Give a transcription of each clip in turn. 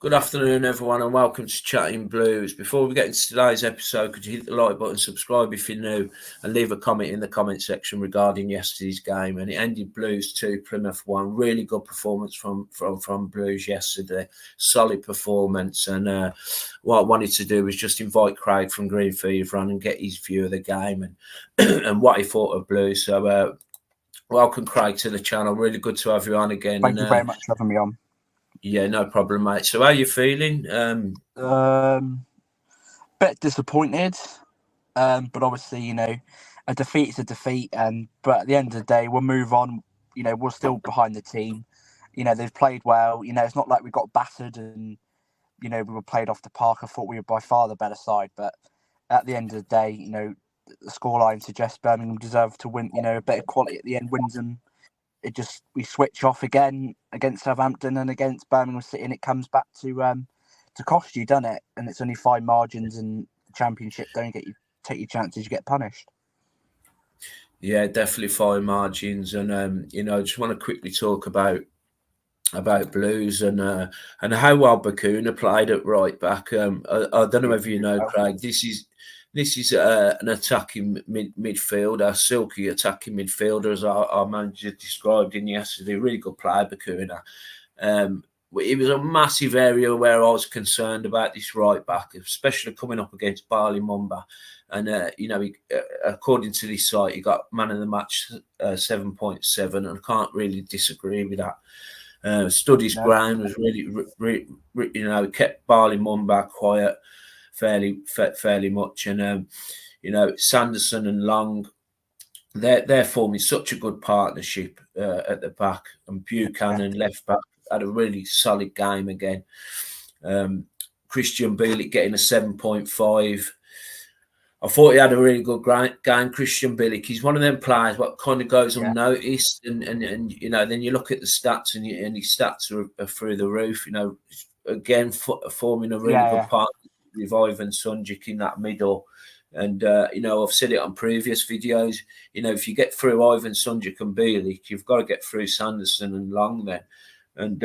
Good afternoon, everyone, and welcome to Chatting Blues. Before we get into today's episode, could you hit the like button, subscribe if you're new, and leave a comment in the comment section regarding yesterday's game? And it ended Blues 2, Plymouth 1. Really good performance from Blues yesterday. Solid performance. And what I wanted to do was just invite Craig from Green Fever on and get his view of the game and and what he thought of Blues. So welcome, Craig, to the channel. Really good to have you on again. Thank you very much for having me on. Yeah, no problem, mate. So how are you feeling? Bit disappointed, but obviously, a defeat is a defeat. But at the end of the day, we'll move on. We're still behind the team. They've played well. It's not like we got battered and we were played off the park. I thought we were by far the better side. But at the end of the day, the scoreline suggests Birmingham deserve to win. A better quality at the end wins them. We switch off again against Southampton and against Birmingham City, and it comes back to cost you, doesn't it? And it's only fine margins, and the Championship don't take your chances, you get punished. Yeah, definitely fine margins, and I just want to quickly talk about Blues and how well Bakuna played at right back. I don't know if you know, Craig. This is an attacking midfielder, a silky attacking midfielder, as our manager described in yesterday. Really good player, Bakuna. It was a massive area where I was concerned about this right back, especially coming up against Barley Mumba. And, according to this site, he got man of the match 7.7, and I can't really disagree with that. Stood his ground, was really, kept Barley Mumba quiet fairly much, and Sanderson and Long, they're forming such a good partnership at the back, and Buchanan left back had a really solid game again. Christian Bielik getting a 7.5. I thought he had a really good game. Christian Bielik, he's one of them players what kind of goes unnoticed, and then you look at the stats and his stats are through the roof. Again forming a really good partnership with Ivan Sunjic in that middle. And, I've said it on previous videos, if you get through Ivan Sunjic and Bielik, you've got to get through Sanderson and Long then. And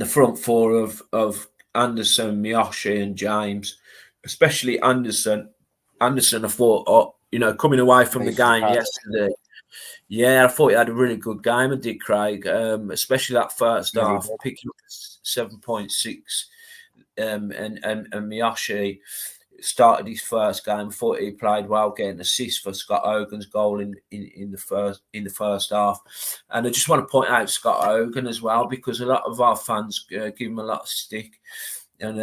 the front four of Anderson, Miyoshi and James, especially Anderson, I thought, coming away from the game yesterday, I thought he had a really good game, and did, Craig, especially that first half, picking up 7.6. And Miyoshi started his first game. Thought he played well, getting assist for Scott Hogan's goal in the first half. And I just want to point out Scott Hogan as well, because a lot of our fans give him a lot of stick, and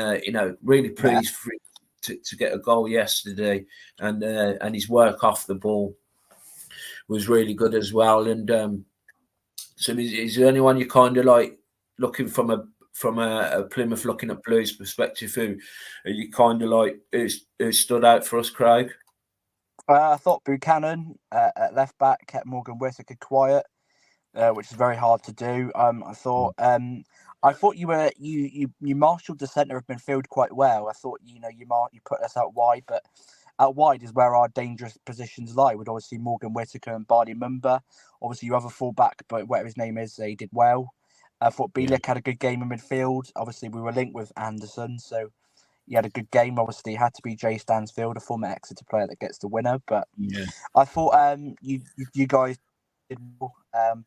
really pleased for him to get a goal yesterday, and his work off the ball was really good as well. And so is there anyone you kind of like looking from a Plymouth looking at Blues perspective, who are you kind of like who stood out for us, Craig? I thought Buchanan at left back kept Morgan Whittaker quiet, which is very hard to do. I thought you marshalled the centre of midfield quite well. I thought you put us out wide, but out wide is where our dangerous positions lie. With obviously Morgan Whittaker and Bardi Mumba. Obviously you have a fullback, but whatever his name is, he did well. I thought Bielik had a good game in midfield. Obviously, we were linked with Anderson, so he had a good game. Obviously, it had to be Jay Stansfield, a former Exeter player, that gets the winner. But I thought you guys did well,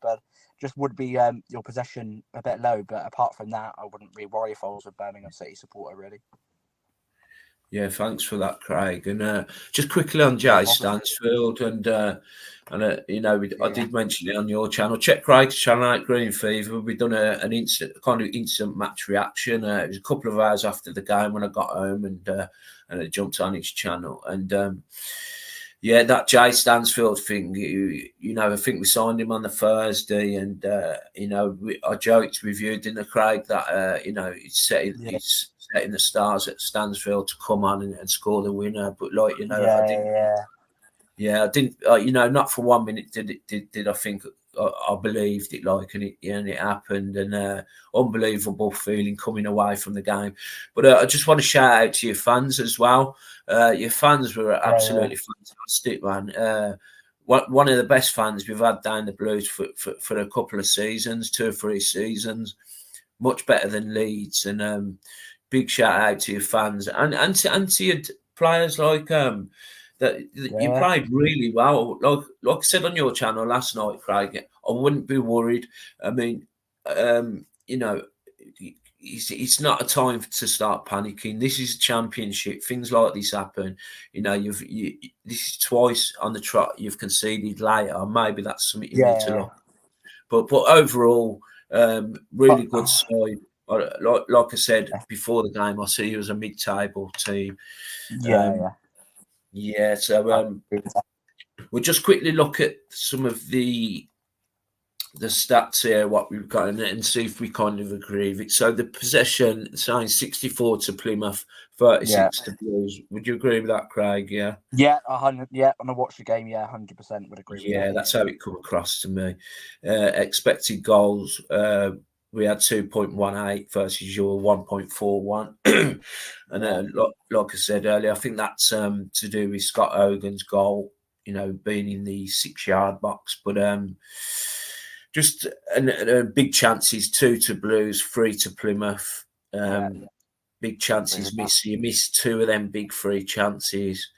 but just would be your possession a bit low. But apart from that, I wouldn't really worry if I was a Birmingham City supporter, really. Yeah, thanks for that, Craig. And just quickly on Jay Stansfield, I did mention it on your channel. Check Craig's channel out, Green Fever. We've done an instant match reaction. It was a couple of hours after the game when I got home, and I jumped on his channel. And that Jay Stansfield thing, I think we signed him on the Thursday, and I joked with you, didn't I, Craig, that it's setting the stars at Stansfield to come on and score the winner. But I didn't, not for 1 minute did I think I believed it, and it happened, and unbelievable feeling coming away from the game. But I just want to shout out to your fans as well. Your fans were absolutely fantastic, man. One of the best fans we've had down the Blues for a couple of seasons, 2 or 3 seasons. much better than Leeds. And big shout out to your fans and to your players that you Yeah, played really well. Like I said on your channel last night, Craig, I wouldn't be worried. I mean, you know, it's not a time to start panicking. This is a championship. Things like this happen. This is twice on the trot you've conceded later. Maybe that's something you need to yeah. look. But overall, But really good side. Like I said before the game, I see you as a mid-table team. yeah. Yeah, so we'll just quickly look at some of the stats here, what we've got, and see if we kind of agree with it. So the possession saying 64 to Plymouth, Yeah, 36 to Blues. Would you agree with that, Craig? Yeah. yeah, 100. Yeah, when I watched the game, yeah, 100% would agree with that. Yeah, that's how it come across to me. Expected goals, we had 2.18 versus your 1.41. And Yeah, like I said earlier, I think that's to do with Scott Hogan's goal, being in the 6-yard box. But just big chances, 2 to Blues, 3 to Plymouth. yeah, Big agree chances with that. missed. You missed 2 of them big free chances.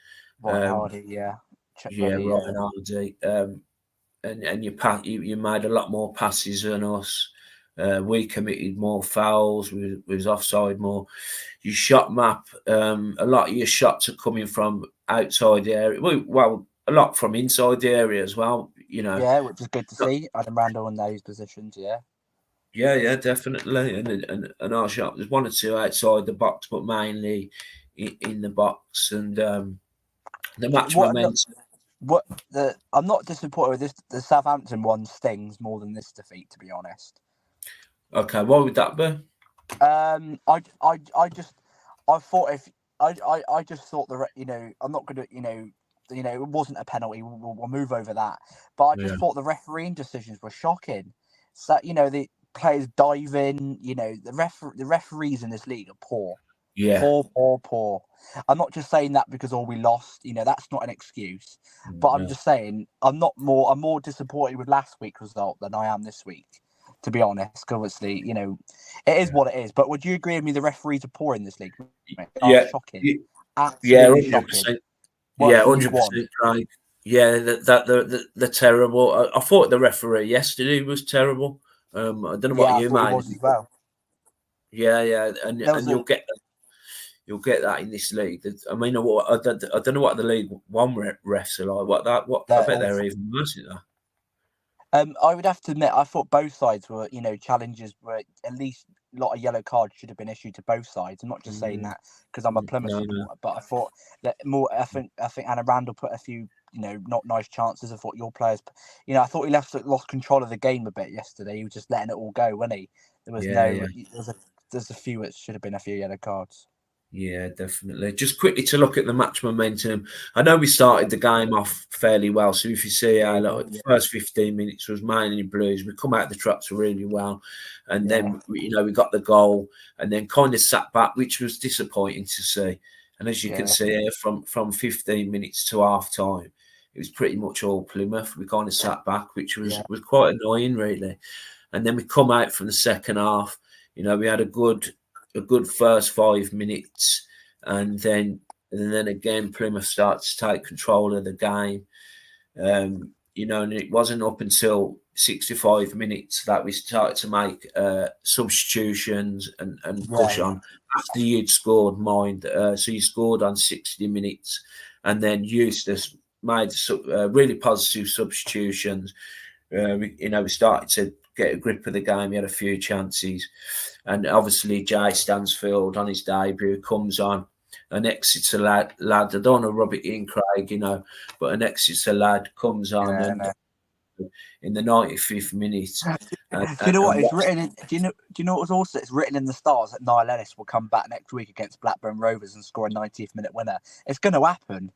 Ryan Hardy, yeah, Chuck Yeah, Ruddy, yeah, Ryan Hardy. And you made a lot more passes than us. We committed more fouls. We was offside more. You shot map. A lot of your shots are coming from outside the area. Well, a lot from inside the area as well. yeah, which is good to see. Adam Randall in those positions, yeah, Yeah, definitely. And our shot there's 1 or 2 outside the box, but mainly in the box. And the match What momentum. I'm not disappointed with this. The Southampton one stings more than this defeat, to be honest. Okay, why would that be? I thought if I just thought I'm not gonna it wasn't a penalty. We'll move over that, but I just Yeah, thought the refereeing decisions were shocking. So the players dive in. The referees in this league are poor. yeah, Poor. I'm not just saying that because we lost. That's not an excuse. But I'm yeah, just saying I'm more disappointed with last week's result than I am this week. To be honest, because obviously, it is what it is. But would you agree with me? The referees are poor in this league. Mate. They are yeah, shocking, yeah, absolutely shocking. 100%. Worse Yeah, than League One. 100%, Craig. Yeah, they're terrible. I thought the referee yesterday was terrible. I don't know what Yeah, I you thought he made. was as well. Yeah, and There was you'll get that in this league. I mean, I don't know what the League One refs are like. What I they're bet they're awful. even worse than that. I would have to admit, I thought both sides were, challenges were at least a lot of yellow cards should have been issued to both sides. I'm not just saying that because I'm a Plymouth No. supporter, but I thought that more. I think Anna Randall put a few, not nice chances. I thought your players, I thought he lost control of the game a bit yesterday. He was just letting it all go, wasn't he? There was Yeah. there's a few. It should have been a few yellow cards. Yeah, definitely. Just quickly to look at the match momentum. I know we started the game off fairly well. So if you see how the first 15 minutes was mainly Blues, we come out the traps really well. And then, we got the goal and then kind of sat back, which was disappointing to see. And as you can see here, from 15 minutes to half time, it was pretty much all Plymouth. We kind of sat back, which was quite annoying, really. And then we come out from the second half. We had a good first 5 minutes, and then again Plymouth starts to take control of the game. And it wasn't up until 65 minutes that we started to make substitutions and push on. After you'd scored, so you scored on 60 minutes, and then Eustace made really positive substitutions. We started to get a grip of the game. He had a few chances, and obviously Jay Stansfield on his debut comes on. An Exeter lad. I don't want to rub it in, Craig, but an Exeter lad comes on and in the 95th minute. Do you know what? It's written in, do you know what was also? It's written in the stars that Niall Ellis will come back next week against Blackburn Rovers and score a 90th minute winner. It's going to happen.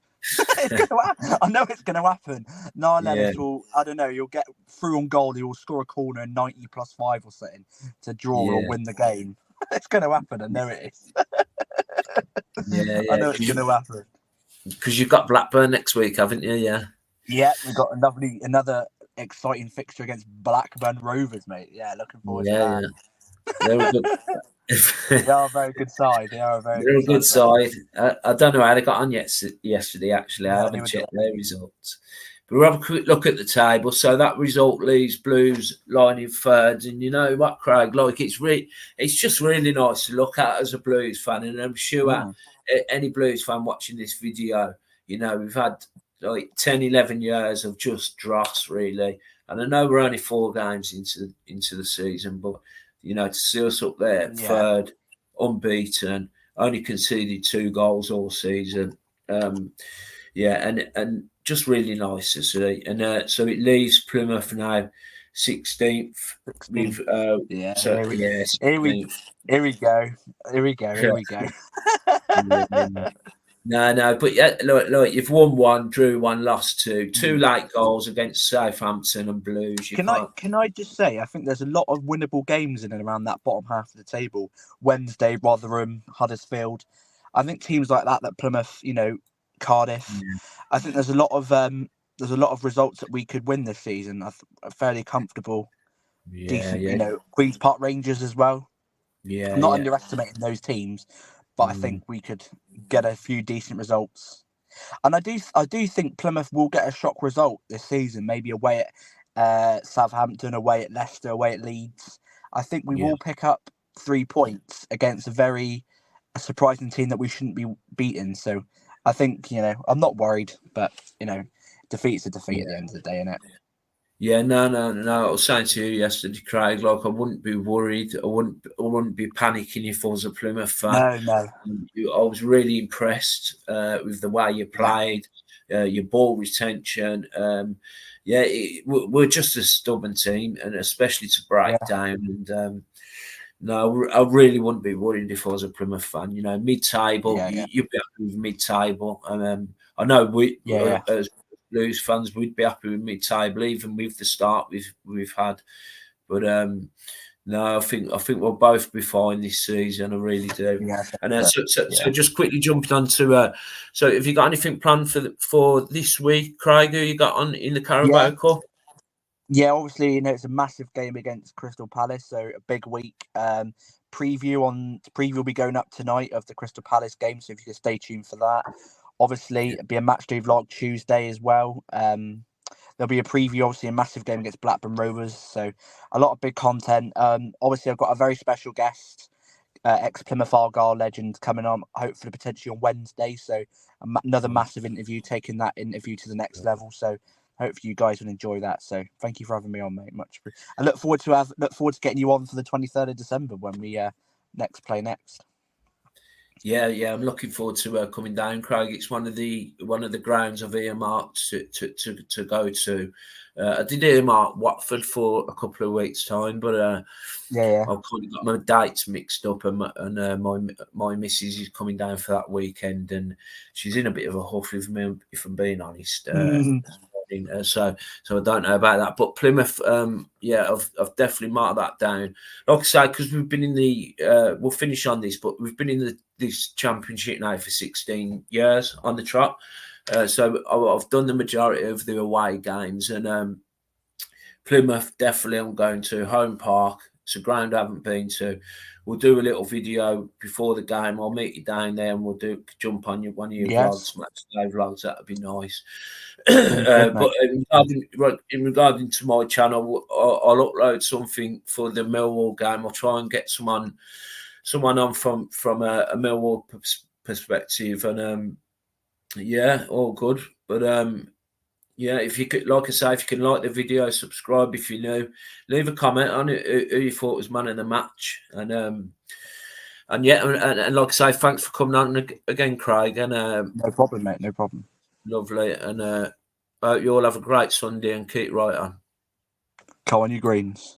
I know it's going to happen. Niall Ellis will, I don't know, you'll get through on goal, he will score a corner in 90 plus 5 or something to draw or win the game. It's going to happen. I know it is. I know it's going to happen. Because you've got Blackburn next week, haven't you? Yeah. Yeah, we've got another exciting fixture against Blackburn Rovers, mate. Yeah, looking forward to that. They're a good. They are a very good side. They are a very They're good a good side. side. I don't know how they got on yesterday. Actually, I No, haven't neither do checked their results. But we'll have a quick look at the table. So that result leaves Blues lying in third, and you know what, Craig? Like it's just really nice to look at as a Blues fan, and I'm sure any Blues fan watching this video, you know, we've had like 10, 11 years of just dross, really. And I know we're only 4 games into the season, but you know, to see us up there Yeah. third, unbeaten, only conceded 2 goals all season. Yeah, and just really nice to see. And so it leaves Plymouth now 16th 16. with Yeah. so yeah, Here we 16th. here we go. Here we go. Here we go. No, but yeah, look, you've won 1, drew 1, lost 2, 2 Mm. late goals against Southampton and Blues. You can't. Can I just say I think there's a lot of winnable games in and around that bottom half of the table. Wednesday, Rotherham, Huddersfield. I think teams like that Plymouth, you know, Cardiff. Yeah, I think there's a lot of results that we could win this season. I'm fairly comfortable, decent. You yeah, know, Queens Park Rangers as well. yeah, I'm not yeah. underestimating those teams, but I Mm, think we could get a few decent results. And I do think Plymouth will get a shock result this season, maybe away at Southampton, away at Leicester, away at Leeds. I think we yeah. will pick up 3 points against a surprising team that we shouldn't be beaten. So I think, you know, I'm not worried, but, you know, defeat's a defeat at the end of the day, innit? Yeah, no. I was saying to you yesterday, Craig. Like I wouldn't be worried. I wouldn't be panicking if I was a Plymouth fan. No. I was really impressed with the way you Yeah, played, your ball retention. Yeah, we're just a stubborn team, and especially to break yeah, down. And no, I really wouldn't be worried if I was a Plymouth fan. You know, mid-table, yeah. you'd be happy with mid-table. And I know we, Yeah. as Blues fans, we'd be happy with mid-table, even with the start we've had. But no, I think we'll both be fine this season. I really do. Yeah, I think And so. so Yeah. just quickly jumping on to so have you got anything planned for this week, Craig? Who you got on in the Yeah. Carabao Cup? Yeah, obviously, you know, it's a massive game against Crystal Palace, so a big week. Preview will be going up tonight of the Crystal Palace game, so if you can stay tuned for that. Obviously, it'll be a match day vlog Tuesday as well. There'll be a preview, obviously, a massive game against Blackburn Rovers, so a lot of big content. Obviously, I've got a very special guest, ex-Plymouth Argyle legend, coming on, hopefully potentially on Wednesday. So another massive interview, taking that interview to the next level. So hopefully you guys will enjoy that. So thank you for having me on, mate. I look forward to getting you on for the 23rd of December when we play next. Yeah, I'm looking forward to coming down, Craig. It's one of the grounds I've earmarked to go to. I did earmark Watford for a couple of weeks' time, but Yeah. I've kind of got my dates mixed up, and my missus is coming down for that weekend, and she's in a bit of a huff with me, if I'm being honest. So I don't know about that, but Plymouth, yeah, I've definitely marked that down. Like I say, because we've been in the, we'll finish on this, but we've been in this championship now for 16 years on the trot. So I've done the majority of the away games, and Plymouth definitely I'm going to. Home Park. It's a ground I haven't been to. We'll do a little video before the game. I'll meet you down there and we'll jump on one of your Yes. vlogs, match day vlogs. That'd be nice. Sounds good, mate. But in regarding to my channel, I'll upload something for the Millwall game. I'll try and get someone on from a Millwall perspective, and yeah, all good. But yeah, if you could, like I say, if you can like the video, subscribe if you're new, leave a comment on it, who you thought was man of the match, and yeah, and like I say, thanks for coming on again, Craig, and No problem, mate. No problem. lovely, and I hope you all have a great Sunday and keep right on. Go on, you Greens.